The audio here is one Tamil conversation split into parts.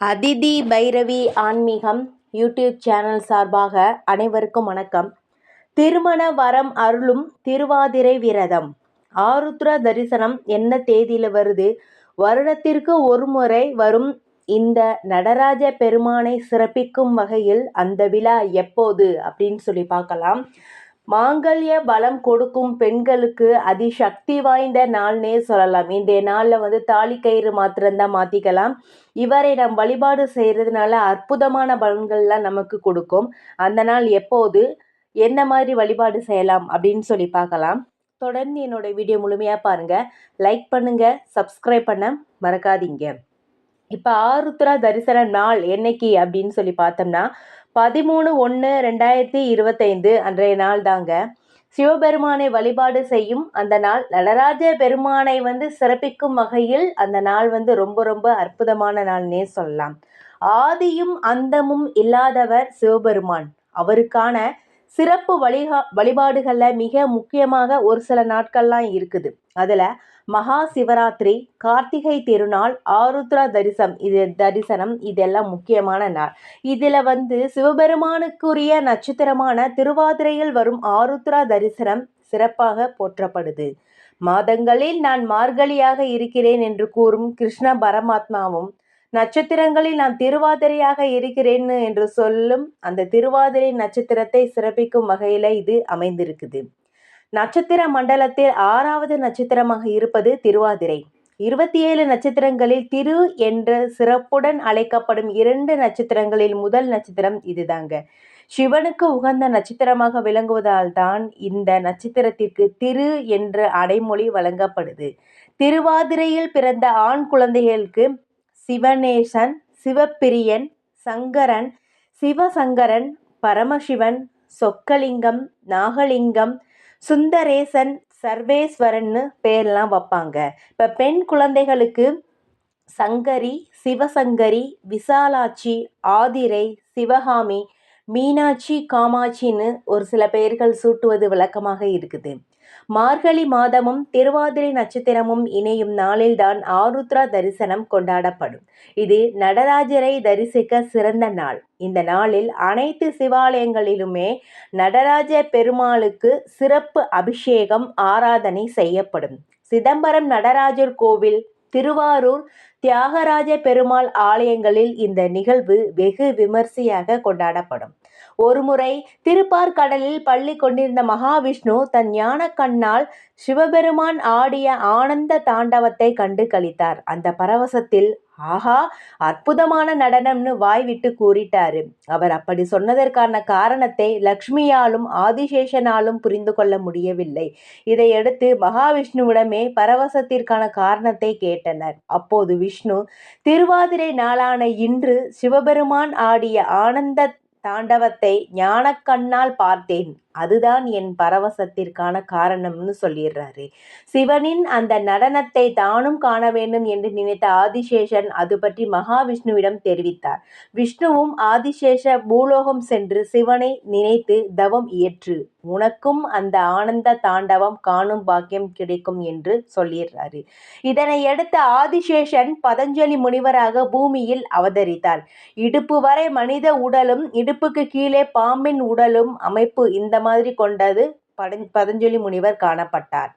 அதிதி பைரவி ஆன்மீகம் யூடியூப் சேனல் சார்பாக அனைவருக்கும் வணக்கம். திருமண வரம் அருளும் திருவாதிரை விரதம். ஆருத்ரா தரிசனம் என்ன தேதியில் வருது? வருடத்திற்கு ஒரு முறை வரும் இந்த நடராஜ பெருமானை சிறப்பிக்கும் வகையில் அந்த விழா எப்போது அப்படின்னு சொல்லி பார்க்கலாம். மாங்கல்ய பலம் கொடுக்கும் பெண்களுக்கு அதிசக்தி வாய்ந்த நாள்னே சொல்லலாம். இன்றைய நாளில் தாலி கயிறு மாத்திரம்தான் மாற்றிக்கலாம். இவரை நாம் வழிபாடு செய்கிறதுனால அற்புதமான பலன்கள்லாம் நமக்கு கொடுக்கும். அந்த நாள் எப்போது, என்ன மாதிரி வழிபாடு செய்யலாம் அப்படின்னு சொல்லி பார்க்கலாம். தொடர்ந்து என்னோட வீடியோ முழுமையாக பாருங்கள். லைக் பண்ணுங்கள், சப்ஸ்கிரைப் பண்ண மறக்காதீங்க. இப்போ ஆருத்ரா தரிசன நாள் என்னைக்கு அப்படின்னு சொல்லி பார்த்தோம்னா 13/1/2025 அன்றைய நாள் தாங்க. சிவபெருமானை வழிபாடு செய்யும் அந்த நாள். நடராஜ பெருமானை சிறப்பிக்கும் வகையில் அந்த நாள் ரொம்ப ரொம்ப அற்புதமான நாள்னே சொல்லலாம். ஆதியும் அந்தமும் இல்லாதவர் சிவபெருமான். அவருக்கான சிறப்பு வழிபாடுகளில் மிக முக்கியமாக ஒரு சில நாட்கள்லாம் இருக்குது. அதில் மகா சிவராத்திரி, கார்த்திகை திருநாள், ஆருத்ரா தரிசனம் இதெல்லாம் முக்கியமான நாள். இதில் சிவபெருமானுக்குரிய நட்சத்திரமான திருவாதிரையில் வரும் ஆருத்ரா தரிசனம் சிறப்பாக போற்றப்படுது. மாதங்களில் நான் மார்கழியாக இருக்கிறேன் என்று கூறும் கிருஷ்ண பரமாத்மாவும், நட்சத்திரங்களில் நான் திருவாதிரையாக இருக்கிறேன் என்று சொல்லும் அந்த திருவாதிரை நட்சத்திரத்தை சிறப்பிக்கும் வகையில் இது அமைந்திருக்குது. நட்சத்திர மண்டலத்தில் 6வது நட்சத்திரமாக இருப்பது திருவாதிரை. 27 நட்சத்திரங்களில் திரு என்ற சிறப்புடன் அழைக்கப்படும் 2 நட்சத்திரங்களில் முதல் நட்சத்திரம் இதுதாங்க. சிவனுக்கு உகந்த நட்சத்திரமாக விளங்குவதால் தான் இந்த நட்சத்திரத்திற்கு திரு என்ற அடைமொழி வழங்கப்படுது. திருவாதிரையில் பிறந்த ஆண் குழந்தைகளுக்கு சிவனேசன், சிவப்பிரியன், சங்கரன், சிவசங்கரன், பரமசிவன், சொக்கலிங்கம், நாகலிங்கம், சுந்தரேசன், சர்வேஸ்வரன்னு பேர்லாம் வைப்பாங்க. இப்போ பெண் குழந்தைகளுக்கு சங்கரி, சிவசங்கரி, விசாலாட்சி, ஆதிரை, சிவகாமி, மீனாட்சி, காமாட்சின்னு ஒரு சில பெயர்கள் சூட்டுவது வழக்கமாக இருக்குது. மார்கழி மாதமும் திருவாதிரை நட்சத்திரமும் இணையும் நாளில்தான் ஆருத்ரா தரிசனம் கொண்டாடப்படும். இது நடராஜரை தரிசிக்க சிறந்த நாள். இந்த நாளில் அனைத்து சிவாலயங்களிலுமே நடராஜ பெருமாளுக்கு சிறப்பு அபிஷேகம், ஆராதனை செய்யப்படும். சிதம்பரம் நடராஜர் கோவில், திருவாரூர் தியாகராஜ பெருமாள் ஆலயங்களில் இந்த நிகழ்வு வெகு விமர்சையாக கொண்டாடப்படும். ஒருமுறை திருப்பார்கடலில் பள்ளி கொண்டிருந்த மகாவிஷ்ணு தன் ஞான கண்ணால் சிவபெருமான் ஆடிய ஆனந்த தாண்டவத்தை கண்டு களித்தார். அந்த பரவசத்தில் ஆஹா, அற்புதமான நடனம்னு வாய் விட்டு கூறிட்டாரு. அவர் அப்படி சொன்னதற்கான காரணத்தை லக்ஷ்மியாலும் ஆதிசேஷனாலும் புரிந்து கொள்ள முடியவில்லை. இதையடுத்து மகாவிஷ்ணுவிடமே பரவசத்திற்கான காரணத்தை கேட்டனர். அப்போது விஷ்ணு, திருவாதிரை நாளான இன்று சிவபெருமான் ஆடிய ஆனந்த தாண்டவத்தை ஞானக்கண்ணால் பார்த்தேன். அதுதான் என் பரவசத்திற்கான காரணம்னு சொல்லிடுறாரு. சிவனின் அந்த நடனத்தை தானும் காண வேண்டும் என்று நினைத்த ஆதிசேஷன் அது பற்றி மகாவிஷ்ணுவிடம் தெரிவித்தார். விஷ்ணுவும் ஆதிசேஷ பூலோகம் சென்று சிவனை நினைத்து தவம் இயற்று, உனக்கும் அந்த ஆனந்த தாண்டவம் காணும் பாக்கியம் கிடைக்கும் என்று சொல்லிடுறாரு. இதனை அடுத்த ஆதிசேஷன் பதஞ்சலி முனிவராக பூமியில் அவதரித்தார். இடுப்பு வரை மனித உடலும் இடுப்புக்கு கீழே பாம்பின் உடலும் அமைப்பு இந்த மாதிரி கொண்டது பதஞ்சலி முனிவர் காணப்பட்டார்.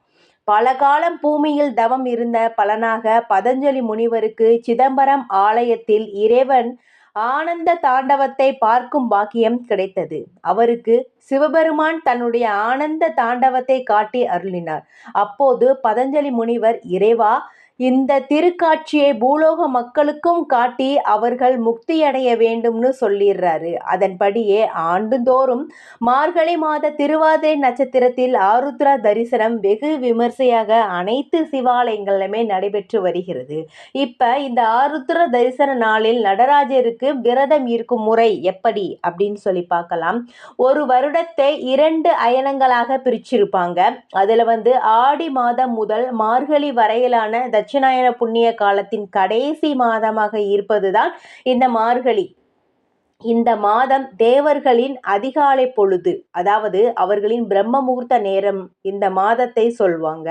பல காலம் பூமியில் தவம் இருந்த பலனாக பதஞ்சலி முனிவருக்கு சிதம்பரம் ஆலயத்தில் இறைவன் ஆனந்த தாண்டவத்தை பார்க்கும் பாக்கியம் கிடைத்தது. அவருக்கு சிவபெருமான் தன்னுடைய ஆனந்த தாண்டவத்தை காட்டி அருளினார். அப்போது பதஞ்சலி முனிவர், இறைவா, இந்த திருக்காட்சியை பூலோக மக்களுக்கும் காட்டி அவர்கள் முக்தியடைய வேண்டும்னு சொல்லிடுறாரு. அதன்படியே ஆண்டுதோறும் மார்கழி மாத திருவாதிரை நட்சத்திரத்தில் ஆருத்ரா தரிசனம் வெகு விமர்சையாக அனைத்து சிவாலயங்களிலுமே நடைபெற்று வருகிறது. இப்ப இந்த ஆருத்ரா தரிசன நாளில் நடராஜருக்கு விரதம் இருக்கும் முறை எப்படி அப்படின்னு சொல்லி பார்க்கலாம். ஒரு வருடத்தை 2 அயனங்களாக பிரிச்சிருப்பாங்க. அதுல ஆடி மாதம் முதல் மார்கழி வரையிலான தட்சிணாயன புண்ணிய காலத்தின் கடைசி மாதமாக இருப்பதுதான் இந்த மார்கழி. இந்த மாதம் தேவர்களின் அதிகாலை பொழுது, அதாவது அவர்களின் பிரம்ம முகூர்த்த நேரம் இந்த மாதத்தை சொல்வாங்க.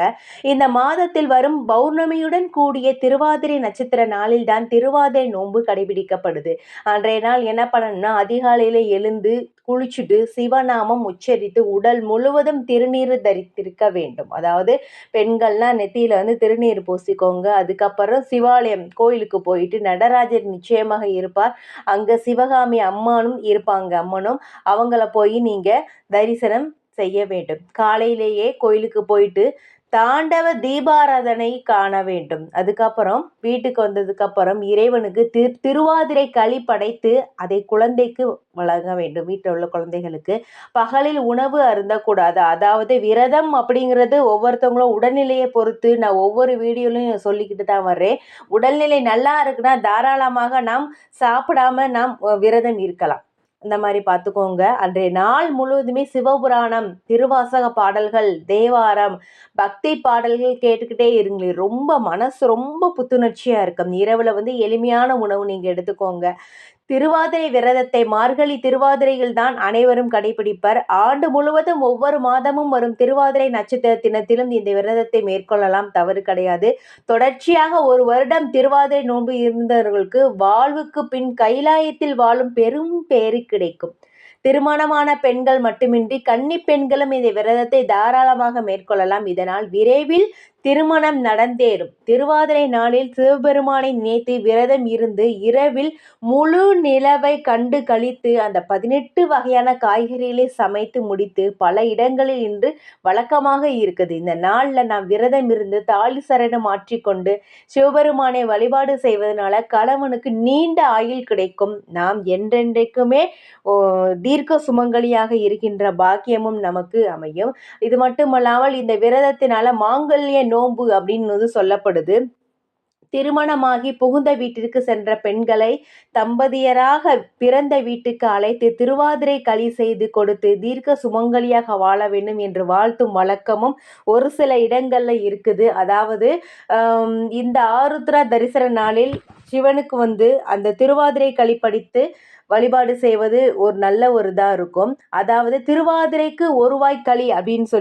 இந்த மாதத்தில் வரும் பௌர்ணமியுடன் கூடிய திருவாதிரை நட்சத்திர நாளில்தான் திருவாதிரை நோன்பு கடைபிடிக்கப்படுது. அன்றைய நாள் என்ன பண்ணணும்னா, அதிகாலையில எழுந்து குளிச்சுட்டு சிவநாமம் உச்சரித்து உடல் முழுவதும் திருநீர் தரித்திருக்க வேண்டும். அதாவது பெண்கள்லாம் நெத்தியில திருநீர் பூசிக்கோங்க. அதுக்கப்புறம் சிவாலயம் கோயிலுக்கு போயிட்டு நடராஜர் நிச்சயமாக இருப்பார். அங்க சிவகாமி அம்மனும் இருப்பாங்க. அவங்கள போய் நீங்க தரிசனம் செய்ய வேண்டும். காலையிலேயே கோயிலுக்கு போயிட்டு தாண்டவ தீபாராதனை காண வேண்டும். அதுக்கப்புறம் வீட்டுக்கு வந்ததுக்கப்புறம் இறைவனுக்கு திருவாதிரை களி படைத்து அதை குழந்தைக்கு வழங்க வேண்டும். வீட்டில் உள்ள குழந்தைகளுக்கு பகலில் உணவு அருந்தக்கூடாது. அதாவது விரதம் அப்படிங்கிறது ஒவ்வொருத்தவங்களும் உடல்நிலையை பொறுத்து நான் ஒவ்வொரு வீடியோலையும் சொல்லிக்கிட்டு தான் வர்றேன். உடல்நிலை நல்லா இருக்குன்னா தாராளமாக நாம் சாப்பிடாம நாம் விரதம் இருக்கலாம். இந்த மாதிரி பார்த்துக்கோங்க. அன்றைய நாள் முழுவதுமே சிவபுராணம், திருவாசக பாடல்கள், தேவாரம், பக்தி பாடல்கள் கேட்டுக்கிட்டே இருங்களேன். மனசு ரொம்ப புத்துணர்ச்சியாக இருக்கும். இரவில் எளிமையான உணவு நீங்கள் எடுத்துக்கோங்க. திருவாதிரை விரதத்தை மார்கழி திருவாதிரையில் தான் அனைவரும் கடைபிடிப்பர். ஆண்டு முழுவதும் ஒவ்வொரு மாதமும் வரும் திருவாதிரை நட்சத்திர தினத்திலும் இந்த விரதத்தை மேற்கொள்ளலாம், தவறு கிடையாது. தொடர்ச்சியாக ஒரு வருடம் திருவாதிரை நோன்பு இருந்தவர்களுக்கு வாழ்வுக்கு பின் கைலாயத்தில் வாழும் பெரும் பேறு கிடைக்கும். திருமணமான பெண்கள் மட்டுமின்றி கன்னி பெண்களும் இந்த விரதத்தை தாராளமாக மேற்கொள்ளலாம். இதனால் விரைவில் திருமணம் நடந்தேறும். திருவாதிரை நாளில் சிவபெருமானை நினைத்து விரதம் இருந்து இரவில் முழு நிலவை கண்டு கழித்து அந்த 18 வகையான காய்கறிகளை சமைத்து முடித்து பல இடங்களில் இன்று வழக்கமாக இருக்குது. இந்த நாளில் நாம் விரதம் இருந்து தாலி சரணம் மாற்றிக்கொண்டு சிவபெருமானை வழிபாடு செய்வதனால கணவனுக்கு நீண்ட ஆயுள் கிடைக்கும். நாம் என்றென்றைக்குமே தீர்க்க சுமங்கலியாக இருக்கின்ற பாக்கியமும் நமக்கு அமையும். இது மட்டுமல்லாமல் இந்த விரதத்தினால மாங்கல்ய நோன்பு அப்படின்னு சொல்லப்படுது. திருமணமாகி புகுந்த வீட்டிற்கு சென்ற பெண்களை தம்பதியராக பிறந்த வீட்டுக்கு அழைத்து திருவாதிரை களி செய்து கொடுத்து தீர்க்க சுமங்கலியாக வாழ வேண்டும் என்று வாழ்த்தும் வழக்கமும் ஒரு சில இடங்கள்ல இருக்குது. அதாவது இந்த ஆருத்ரா தரிசன நாளில் சிவனுக்கு அந்த திருவாதிரை களி படித்து வழிபாடு செய்வது ஒரு நல்ல ஒரு இதாக இருக்கும். அதாவது திருவாதிரைக்கு ஒருவாய் களி அப்படின்னு சொல்லி